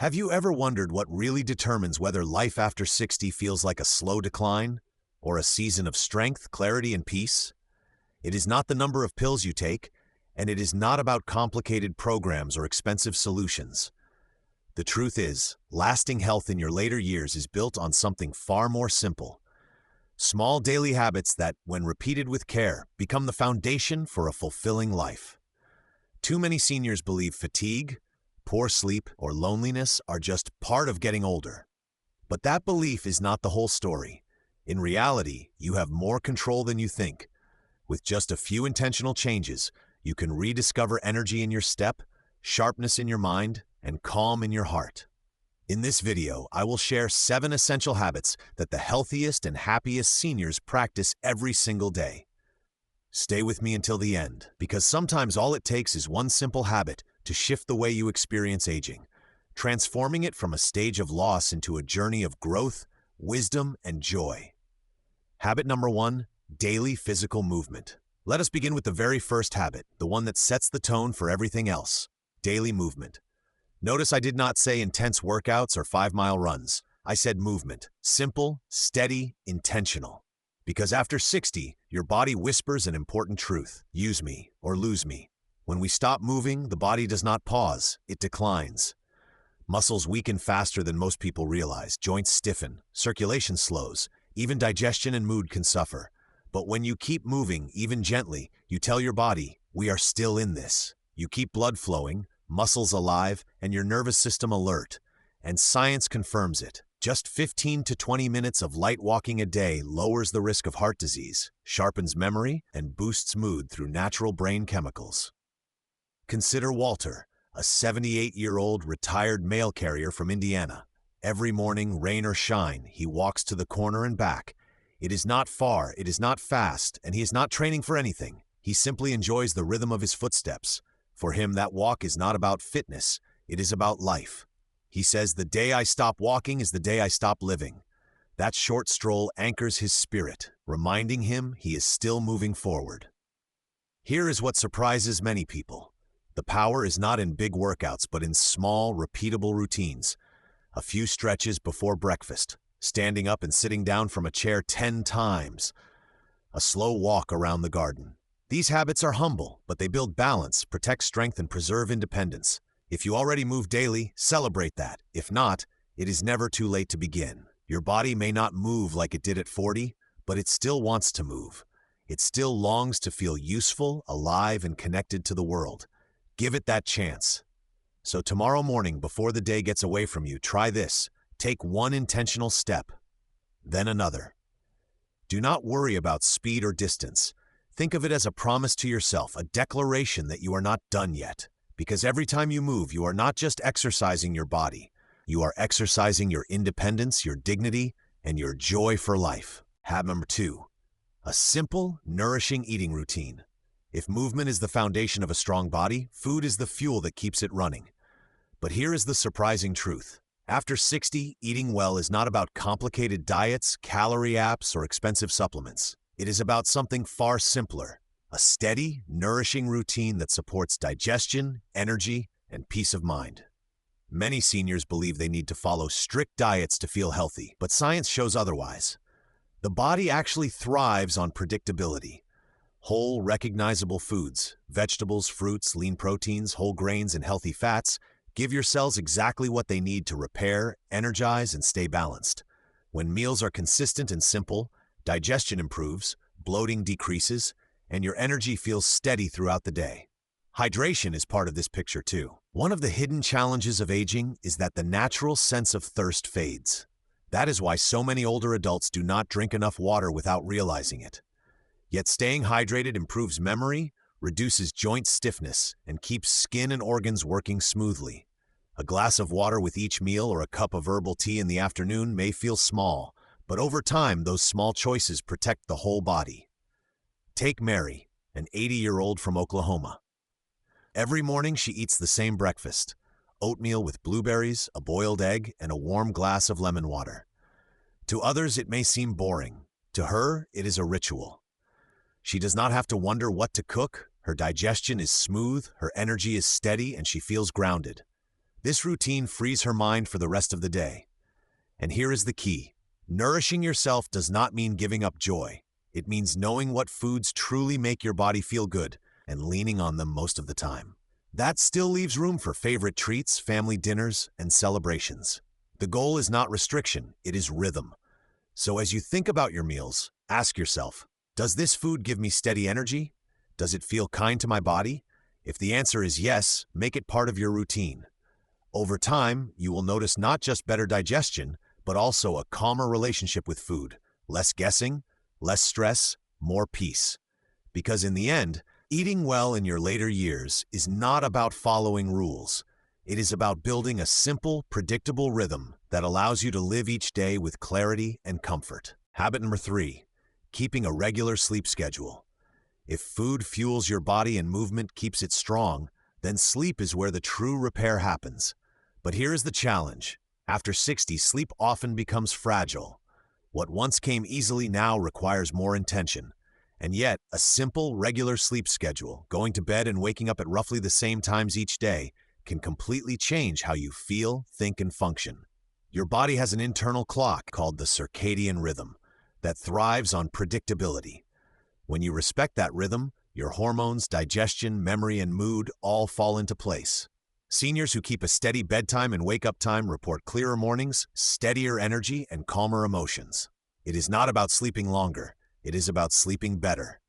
Have you ever wondered what really determines whether life after 60 feels like a slow decline or a season of strength, clarity, and peace? It is not the number of pills you take, and it is not about complicated programs or expensive solutions. The truth is, lasting health in your later years is built on something far more simple. Small daily habits that, when repeated with care, become the foundation for a fulfilling life. Too many seniors believe fatigue, poor sleep, or loneliness are just part of getting older. But that belief is not the whole story. In reality, you have more control than you think. With just a few intentional changes, you can rediscover energy in your step, sharpness in your mind, and calm in your heart. In this video, I will share 7 essential habits that the healthiest and happiest seniors practice every single day. Stay with me until the end, because sometimes all it takes is one simple habit to shift the way you experience aging, transforming it from a stage of loss into a journey of growth, wisdom, and joy. Habit number 1, daily physical movement. Let us begin with the very first habit, the one that sets the tone for everything else: daily movement. Notice I did not say intense workouts or 5-mile runs. I said movement. Simple, steady, intentional. Because after 60, your body whispers an important truth: use me or lose me. When we stop moving, the body does not pause, it declines. Muscles weaken faster than most people realize, joints stiffen, circulation slows, even digestion and mood can suffer. But when you keep moving, even gently, you tell your body, we are still in this. You keep blood flowing, muscles alive, and your nervous system alert. And science confirms it. Just 15 to 20 minutes of light walking a day lowers the risk of heart disease, sharpens memory, and boosts mood through natural brain chemicals. Consider Walter, a 78-year-old retired mail carrier from Indiana. Every morning, rain or shine, he walks to the corner and back. It is not far, it is not fast, and he is not training for anything. He simply enjoys the rhythm of his footsteps. For him, that walk is not about fitness, it is about life. He says, the day I stop walking is the day I stop living. That short stroll anchors his spirit, reminding him he is still moving forward. Here is what surprises many people. The power is not in big workouts, but in small, repeatable routines. A few stretches before breakfast, standing up and sitting down from a chair 10 times. A slow walk around the garden. These habits are humble, but they build balance, protect strength, and preserve independence. If you already move daily, celebrate that. If not, it is never too late to begin. Your body may not move like it did at 40, but it still wants to move. It still longs to feel useful, alive, and connected to the world. Give it that chance. So tomorrow morning, before the day gets away from you, try this. Take one intentional step, then another. Do not worry about speed or distance. Think of it as a promise to yourself, a declaration that you are not done yet. Because every time you move, you are not just exercising your body. You are exercising your independence, your dignity, and your joy for life. Habit number 2, a simple, nourishing eating routine. If movement is the foundation of a strong body, food is the fuel that keeps it running. But here is the surprising truth. After 60, eating well is not about complicated diets, calorie apps, or expensive supplements. It is about something far simpler. A steady, nourishing routine that supports digestion, energy, and peace of mind. Many seniors believe they need to follow strict diets to feel healthy, but science shows otherwise. The body actually thrives on predictability. Whole, recognizable foods, vegetables, fruits, lean proteins, whole grains, and healthy fats give your cells exactly what they need to repair, energize, and stay balanced. When meals are consistent and simple, digestion improves, bloating decreases, and your energy feels steady throughout the day. Hydration is part of this picture too. One of the hidden challenges of aging is that the natural sense of thirst fades. That is why so many older adults do not drink enough water without realizing it. Yet staying hydrated improves memory, reduces joint stiffness, and keeps skin and organs working smoothly. A glass of water with each meal or a cup of herbal tea in the afternoon may feel small, but over time those small choices protect the whole body. Take Mary, an 80-year-old from Oklahoma. Every morning she eats the same breakfast: oatmeal with blueberries, a boiled egg, and a warm glass of lemon water. To others it may seem boring. To her, it is a ritual. She does not have to wonder what to cook, her digestion is smooth, her energy is steady, and she feels grounded. This routine frees her mind for the rest of the day. And here is the key. Nourishing yourself does not mean giving up joy. It means knowing what foods truly make your body feel good and leaning on them most of the time. That still leaves room for favorite treats, family dinners, and celebrations. The goal is not restriction, it is rhythm. So as you think about your meals, ask yourself, does this food give me steady energy? Does it feel kind to my body? If the answer is yes, make it part of your routine. Over time, you will notice not just better digestion, but also a calmer relationship with food. Less guessing, less stress, more peace. Because in the end, eating well in your later years is not about following rules. It is about building a simple, predictable rhythm that allows you to live each day with clarity and comfort. Habit number 3, keeping a regular sleep schedule. If food fuels your body and movement keeps it strong, then sleep is where the true repair happens. But here is the challenge. After 60, sleep often becomes fragile. What once came easily now requires more intention. And yet, a simple, regular sleep schedule, going to bed and waking up at roughly the same times each day, can completely change how you feel, think, and function. Your body has an internal clock called the circadian rhythm that thrives on predictability. When you respect that rhythm, your hormones, digestion, memory, and mood all fall into place. Seniors who keep a steady bedtime and wake-up time report clearer mornings, steadier energy, and calmer emotions. It is not about sleeping longer. It is about sleeping better.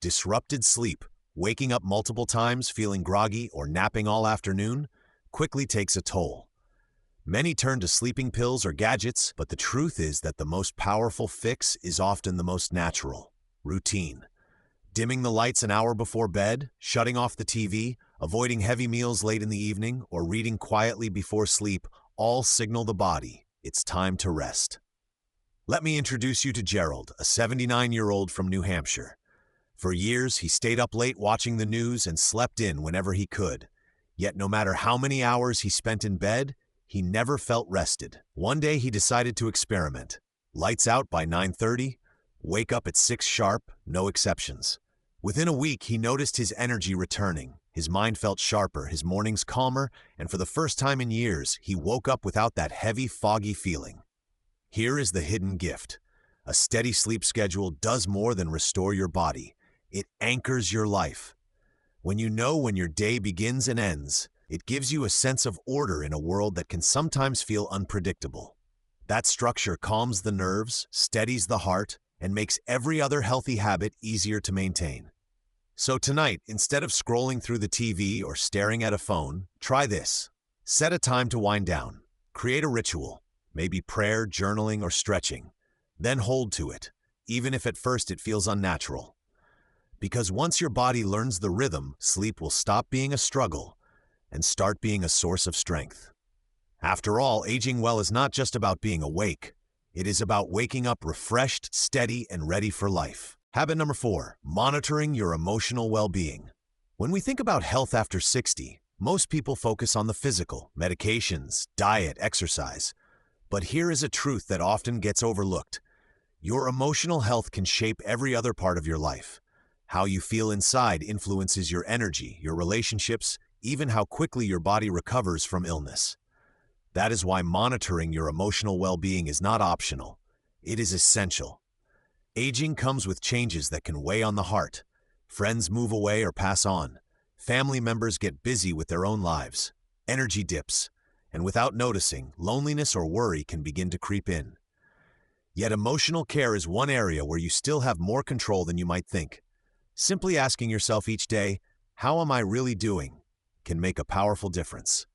Disrupted sleep, waking up multiple times, feeling groggy, or napping all afternoon, quickly takes a toll. Many turn to sleeping pills or gadgets, but the truth is that the most powerful fix is often the most natural. Routine. Dimming the lights an hour before bed, shutting off the TV, avoiding heavy meals late in the evening, or reading quietly before sleep all signal the body it's time to rest. Let me introduce you to Gerald, a 79-year-old from New Hampshire. For years, he stayed up late watching the news and slept in whenever he could. Yet no matter how many hours he spent in bed, he never felt rested. One day he decided to experiment. Lights out by 9:30, wake up at 6 sharp, no exceptions. Within a week, he noticed his energy returning. His mind felt sharper, his mornings calmer, and for the first time in years, he woke up without that heavy, foggy feeling. Here is the hidden gift. A steady sleep schedule does more than restore your body. It anchors your life. When you know when your day begins and ends, it gives you a sense of order in a world that can sometimes feel unpredictable. That structure calms the nerves, steadies the heart, and makes every other healthy habit easier to maintain. So tonight, instead of scrolling through the TV or staring at a phone, try this. Set a time to wind down. Create a ritual, maybe prayer, journaling, or stretching. Then hold to it, even if at first it feels unnatural. Because once your body learns the rhythm, sleep will stop being a struggle and start being a source of strength. After all, aging well is not just about being awake. It is about waking up refreshed, steady, and ready for life. Habit number 4, monitoring your emotional well-being. When we think about health after 60, most people focus on the physical, medications, diet, exercise. But here is a truth that often gets overlooked. Your emotional health can shape every other part of your life. How you feel inside influences your energy, your relationships, even how quickly your body recovers from illness. That is why monitoring your emotional well-being is not optional. It is essential. Aging comes with changes that can weigh on the heart. Friends move away or pass on. Family members get busy with their own lives. Energy dips. And without noticing, loneliness or worry can begin to creep in. Yet emotional care is one area where you still have more control than you might think. Simply asking yourself each day, "How am I really doing?" can make a powerful difference.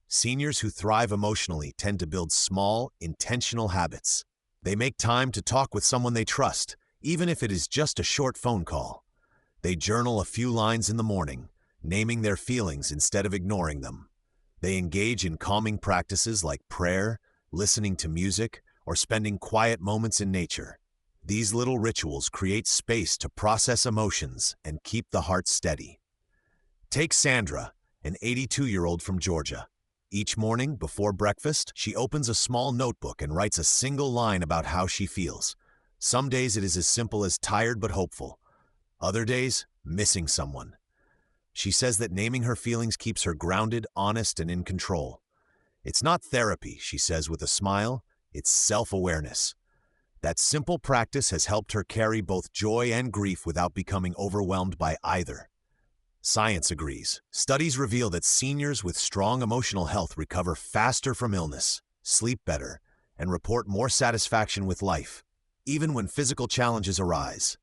Seniors who thrive emotionally tend to build small, intentional habits. They make time to talk with someone they trust, even if it is just a short phone call. They journal a few lines in the morning, naming their feelings instead of ignoring them. They engage in calming practices like prayer, listening to music, or spending quiet moments in nature. These little rituals create space to process emotions and keep the heart steady. Take Sandra, an 82-year-old from Georgia. Each morning, before breakfast, she opens a small notebook and writes a single line about how she feels. Some days it is as simple as tired but hopeful. Other days, missing someone. She says that naming her feelings keeps her grounded, honest, and in control. It's not therapy, she says with a smile, it's self-awareness. That simple practice has helped her carry both joy and grief without becoming overwhelmed by either. Science agrees. Studies reveal that seniors with strong emotional health recover faster from illness, sleep better, and report more satisfaction with life, even when physical challenges arise.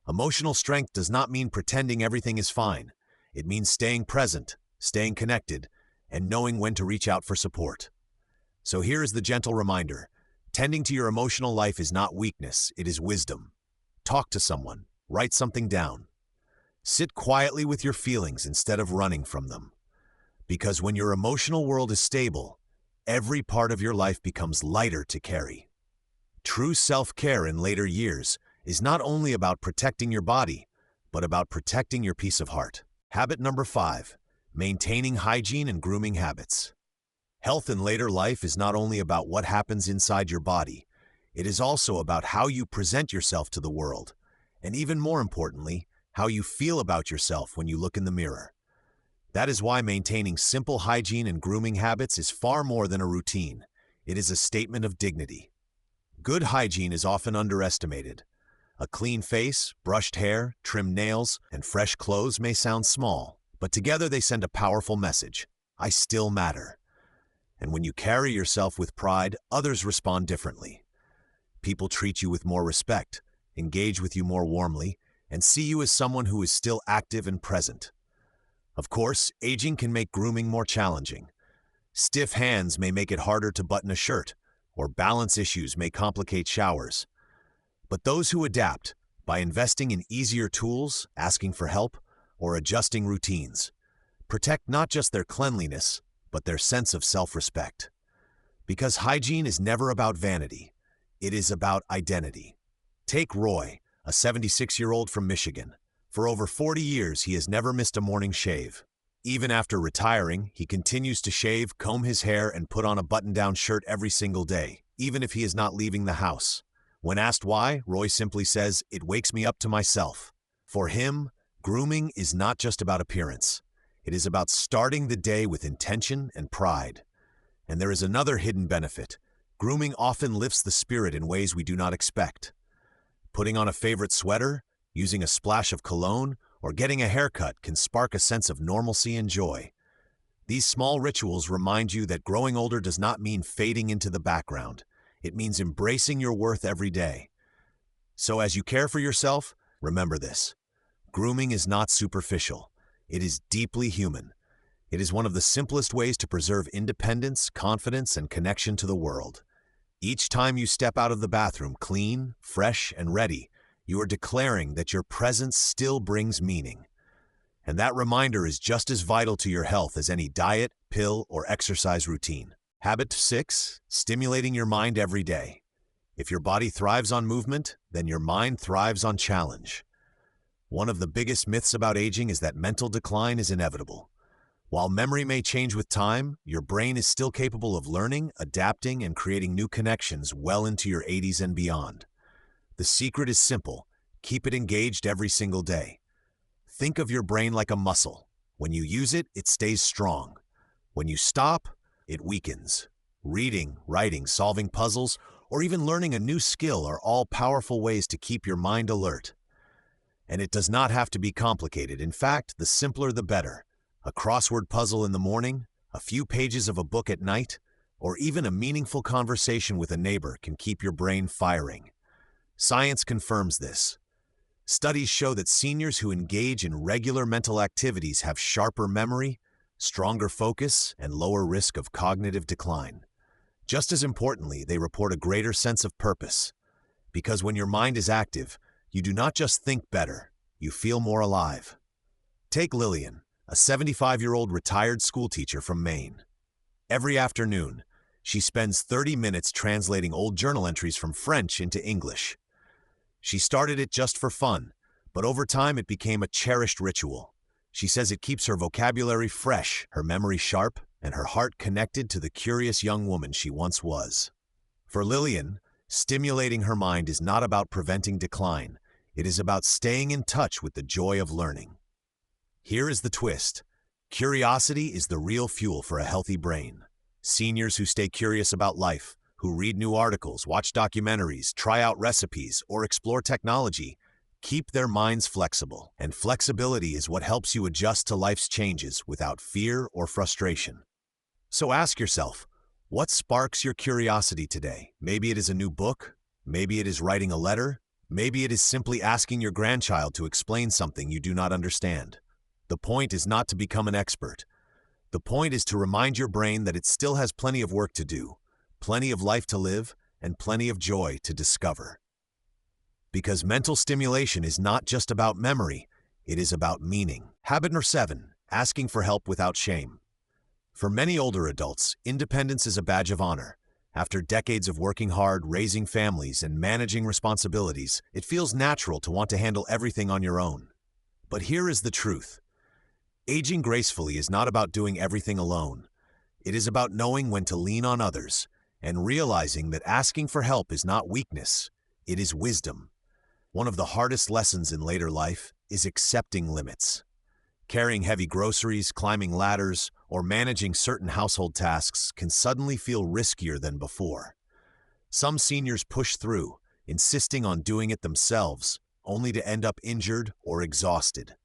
Emotional strength does not mean pretending everything is fine. It means staying present, staying connected, and knowing when to reach out for support. So here is the gentle reminder. Tending to your emotional life is not weakness, it is wisdom. Talk to someone, write something down. Sit quietly with your feelings instead of running from them. Because when your emotional world is stable, every part of your life becomes lighter to carry. True self-care in later years is not only about protecting your body, but about protecting your peace of heart. Habit number 5, maintaining hygiene and grooming habits. Health in later life is not only about what happens inside your body, it is also about how you present yourself to the world, and even more importantly, how you feel about yourself when you look in the mirror. That is why maintaining simple hygiene and grooming habits is far more than a routine. It is a statement of dignity. Good hygiene is often underestimated. A clean face, brushed hair, trimmed nails, and fresh clothes may sound small, but together they send a powerful message. I still matter. And when you carry yourself with pride, others respond differently. People treat you with more respect, engage with you more warmly, and see you as someone who is still active and present. Of course, aging can make grooming more challenging. Stiff hands may make it harder to button a shirt, or balance issues may complicate showers. But those who adapt, by investing in easier tools, asking for help, or adjusting routines, protect not just their cleanliness, but their sense of self-respect. Because hygiene is never about vanity, it is about identity. Take Roy, a 76-year-old from Michigan. For over 40 years, he has never missed a morning shave. Even after retiring, he continues to shave, comb his hair, and put on a button-down shirt every single day, even if he is not leaving the house. When asked why, Roy simply says, "It wakes me up to myself." For him, grooming is not just about appearance. It is about starting the day with intention and pride. And there is another hidden benefit. Grooming often lifts the spirit in ways we do not expect. Putting on a favorite sweater, using a splash of cologne, or getting a haircut can spark a sense of normalcy and joy. These small rituals remind you that growing older does not mean fading into the background. It means embracing your worth every day. So as you care for yourself, remember this. Grooming is not superficial. It is deeply human. It is one of the simplest ways to preserve independence, confidence, and connection to the world. Each time you step out of the bathroom clean, fresh, and ready, you are declaring that your presence still brings meaning. And that reminder is just as vital to your health as any diet, pill, or exercise routine. Habit 6, stimulating your mind every day. If your body thrives on movement, then your mind thrives on challenge. One of the biggest myths about aging is that mental decline is inevitable. While memory may change with time, your brain is still capable of learning, adapting, and creating new connections well into your 80s and beyond. The secret is simple. Keep it engaged every single day. Think of your brain like a muscle. When you use it, it stays strong. When you stop, it weakens. Reading, writing, solving puzzles, or even learning a new skill are all powerful ways to keep your mind alert. And it does not have to be complicated. In fact, the simpler the better. A crossword puzzle in the morning, a few pages of a book at night, or even a meaningful conversation with a neighbor can keep your brain firing. Science confirms this. Studies show that seniors who engage in regular mental activities have sharper memory, stronger focus, and lower risk of cognitive decline. Just as importantly, they report a greater sense of purpose. Because when your mind is active, you do not just think better, you feel more alive. Take Lillian, a 75-year-old retired schoolteacher from Maine. Every afternoon, she spends 30 minutes translating old journal entries from French into English. She started it just for fun, but over time it became a cherished ritual. She says it keeps her vocabulary fresh, her memory sharp, and her heart connected to the curious young woman she once was. For Lillian, stimulating her mind is not about preventing decline. It is about staying in touch with the joy of learning. Here is the twist. Curiosity is the real fuel for a healthy brain. Seniors who stay curious about life, who read new articles, watch documentaries, try out recipes, or explore technology, keep their minds flexible. And flexibility is what helps you adjust to life's changes without fear or frustration. So ask yourself, what sparks your curiosity today? Maybe it is a new book, maybe it is writing a letter, maybe it is simply asking your grandchild to explain something you do not understand. The point is not to become an expert. The point is to remind your brain that it still has plenty of work to do, plenty of life to live, and plenty of joy to discover. Because mental stimulation is not just about memory, it is about meaning. Habit number 7, asking for help without shame. For many older adults, independence is a badge of honor. After decades of working hard, raising families, and managing responsibilities, it feels natural to want to handle everything on your own. But here is the truth. Aging gracefully is not about doing everything alone. It is about knowing when to lean on others and realizing that asking for help is not weakness, it is wisdom. One of the hardest lessons in later life is accepting limits. Carrying heavy groceries, climbing ladders, or managing certain household tasks can suddenly feel riskier than before. Some seniors push through, insisting on doing it themselves, only to end up injured or exhausted.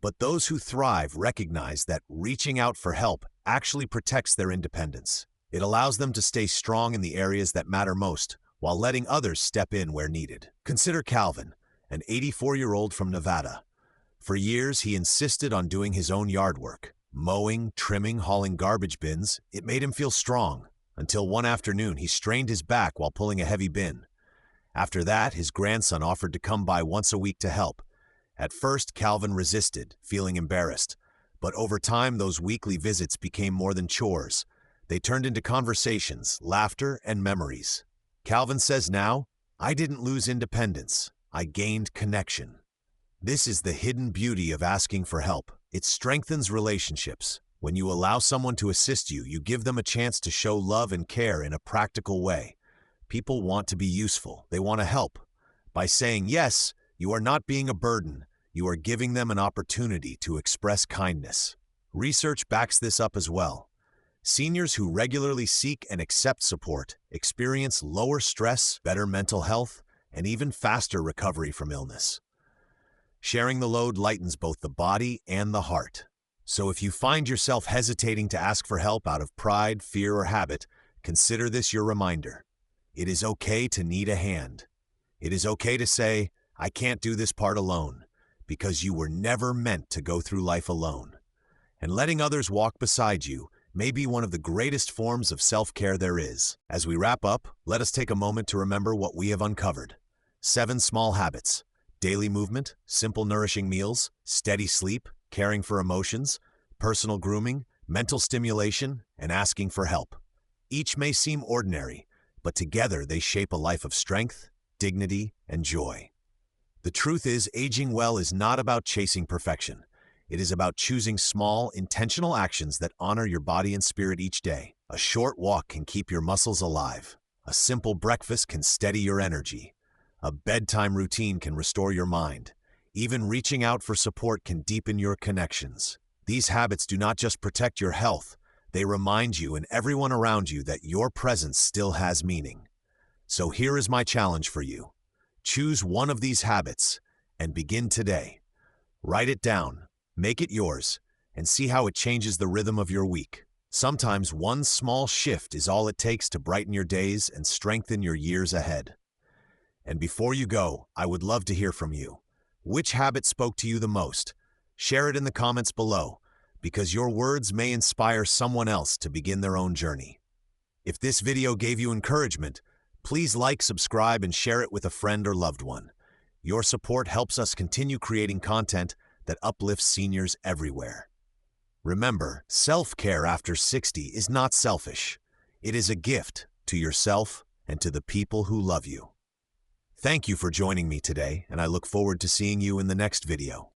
But those who thrive recognize that reaching out for help actually protects their independence. It allows them to stay strong in the areas that matter most, while letting others step in where needed. Consider Calvin, an 84-year-old from Nevada. For years, he insisted on doing his own yard work. Mowing, trimming, hauling garbage bins, it made him feel strong, until one afternoon he strained his back while pulling a heavy bin. After that, his grandson offered to come by once a week to help. At first, Calvin resisted, feeling embarrassed. But over time, those weekly visits became more than chores. They turned into conversations, laughter, and memories. Calvin says now, "I didn't lose independence. I gained connection." This is the hidden beauty of asking for help. It strengthens relationships. When you allow someone to assist you, you give them a chance to show love and care in a practical way. People want to be useful. They want to help. By saying yes, you are not being a burden. You are giving them an opportunity to express kindness. Research backs this up as well. Seniors who regularly seek and accept support experience lower stress, better mental health, and even faster recovery from illness. Sharing the load lightens both the body and the heart. So if you find yourself hesitating to ask for help out of pride, fear, or habit, consider this your reminder. It is okay to need a hand. It is okay to say, "I can't do this part alone," because you were never meant to go through life alone. And letting others walk beside you may be one of the greatest forms of self-care there is. As we wrap up, let us take a moment to remember what we have uncovered. 7 small habits: daily movement, simple nourishing meals, steady sleep, caring for emotions, personal grooming, mental stimulation, and asking for help. Each may seem ordinary, but together they shape a life of strength, dignity, and joy. The truth is, aging well is not about chasing perfection. It is about choosing small, intentional actions that honor your body and spirit each day. A short walk can keep your muscles alive. A simple breakfast can steady your energy. A bedtime routine can restore your mind. Even reaching out for support can deepen your connections. These habits do not just protect your health, they remind you and everyone around you that your presence still has meaning. So here is my challenge for you. Choose one of these habits and begin today. Write it down, make it yours, and see how it changes the rhythm of your week. Sometimes one small shift is all it takes to brighten your days and strengthen your years ahead. And before you go, I would love to hear from you. Which habit spoke to you the most? Share it in the comments below, because your words may inspire someone else to begin their own journey. If this video gave you encouragement, please like, subscribe, and share it with a friend or loved one. Your support helps us continue creating content that uplifts seniors everywhere. Remember, self-care after 60 is not selfish. It is a gift to yourself and to the people who love you. Thank you for joining me today, and I look forward to seeing you in the next video.